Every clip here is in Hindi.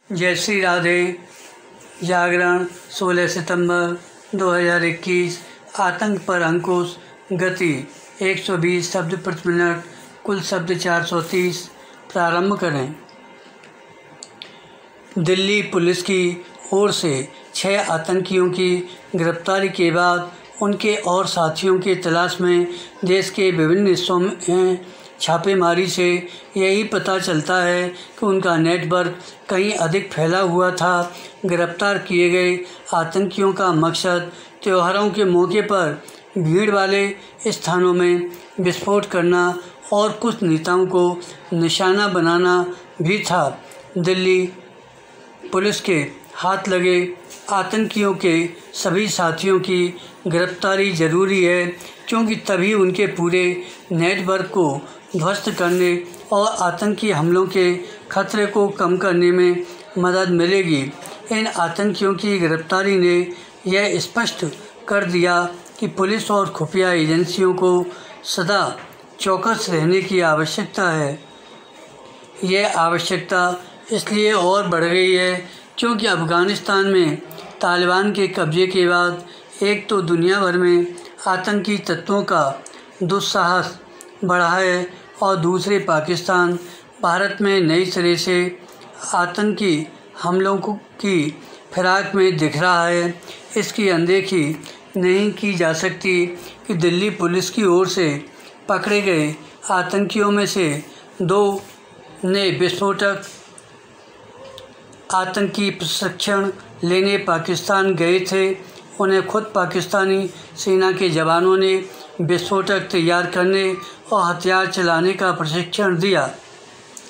जय श्री राधे। जागरण 16 सितंबर 2021। आतंक पर अंकुश। गति 120 शब्द प्रति मिनट। कुल शब्द 430। प्रारंभ करें। दिल्ली पुलिस की ओर से 6 आतंकियों की गिरफ्तारी के बाद उनके और साथियों की तलाश में देश के विभिन्न हिस्सों में छापेमारी से यही पता चलता है कि उनका नेटवर्क कहीं अधिक फैला हुआ था। गिरफ्तार किए गए आतंकियों का मकसद त्योहारों के मौके पर भीड़ वाले स्थानों में विस्फोट करना और कुछ नेताओं को निशाना बनाना भी था। दिल्ली पुलिस के हाथ लगे आतंकियों के सभी साथियों की गिरफ्तारी ज़रूरी है, क्योंकि तभी उनके पूरे नेटवर्क को ध्वस्त करने और आतंकी हमलों के खतरे को कम करने में मदद मिलेगी। इन आतंकियों की गिरफ्तारी ने यह स्पष्ट कर दिया कि पुलिस और खुफिया एजेंसियों को सदा चौकस रहने की आवश्यकता है। यह आवश्यकता इसलिए और बढ़ गई है क्योंकि अफ़गानिस्तान में तालिबान के कब्जे के बाद एक तो दुनिया भर में आतंकी तत्वों का दुस्साहस बढ़ा है और दूसरे पाकिस्तान भारत में नई सिरे से आतंकी हमलों की फिराक में दिख रहा है। इसकी अनदेखी नहीं की जा सकती कि दिल्ली पुलिस की ओर से पकड़े गए आतंकियों में से 2 ने विस्फोटक आतंकी प्रशिक्षण लेने पाकिस्तान गए थे। उन्हें खुद पाकिस्तानी सेना के जवानों ने विस्फोटक तैयार करने और हथियार चलाने का प्रशिक्षण दिया।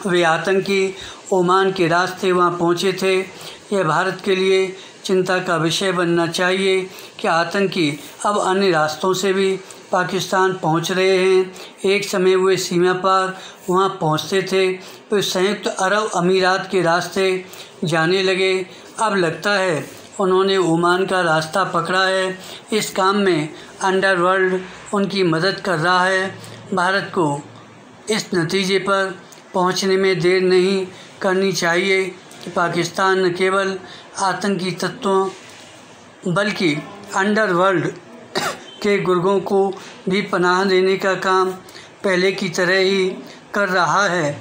वे आतंकी ओमान के रास्ते वहां पहुंचे थे। यह भारत के लिए चिंता का विषय बनना चाहिए कि आतंकी अब अन्य रास्तों से भी पाकिस्तान पहुंच रहे हैं। एक समय वे सीमा पार वहां पहुंचते थे, वे संयुक्त अरब अमीरात के रास्ते जाने लगे। अब लगता है उन्होंने ओमान का रास्ता पकड़ा है। इस काम में अंडरवर्ल्ड उनकी मदद कर रहा है। भारत को इस नतीजे पर पहुंचने में देर नहीं करनी चाहिए कि पाकिस्तान न केवल आतंकी तत्वों बल्कि अंडरवर्ल्ड के गुर्गों को भी पनाह देने का काम पहले की तरह ही कर रहा है।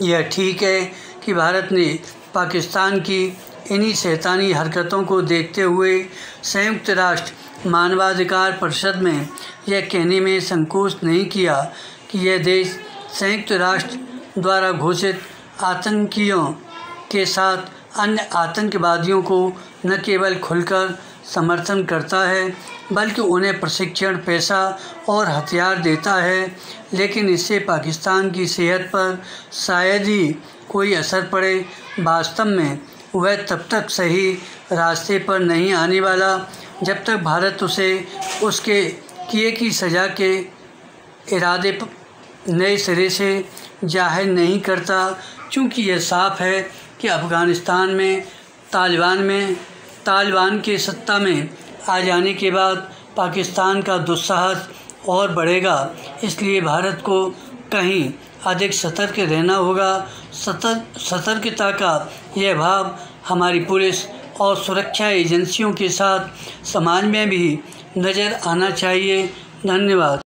यह ठीक है कि भारत ने पाकिस्तान की इन्हीं शैतानी हरकतों को देखते हुए संयुक्त राष्ट्र मानवाधिकार परिषद में यह कहने में संकोच नहीं किया कि यह देश संयुक्त राष्ट्र द्वारा घोषित आतंकियों के साथ अन्य आतंकवादियों को न केवल खुलकर समर्थन करता है बल्कि उन्हें प्रशिक्षण, पैसा और हथियार देता है। लेकिन इससे पाकिस्तान की सेहत पर शायद ही कोई असर पड़े। वास्तव में वह तब तक सही रास्ते पर नहीं आने वाला जब तक भारत उसे उसके किए की सज़ा के इरादे नए सिरे से जाहिर नहीं करता। चूँकि यह साफ है कि अफ़गानिस्तान में तालिबान के सत्ता में आ जाने के बाद पाकिस्तान का दुस्साहस और बढ़ेगा। इसलिए भारत को कहीं अधिक सतर्क रहना होगा। सतर्कता का यह भाव हमारी पुलिस और सुरक्षा एजेंसियों के साथ समाज में भी नज़र आना चाहिए। धन्यवाद।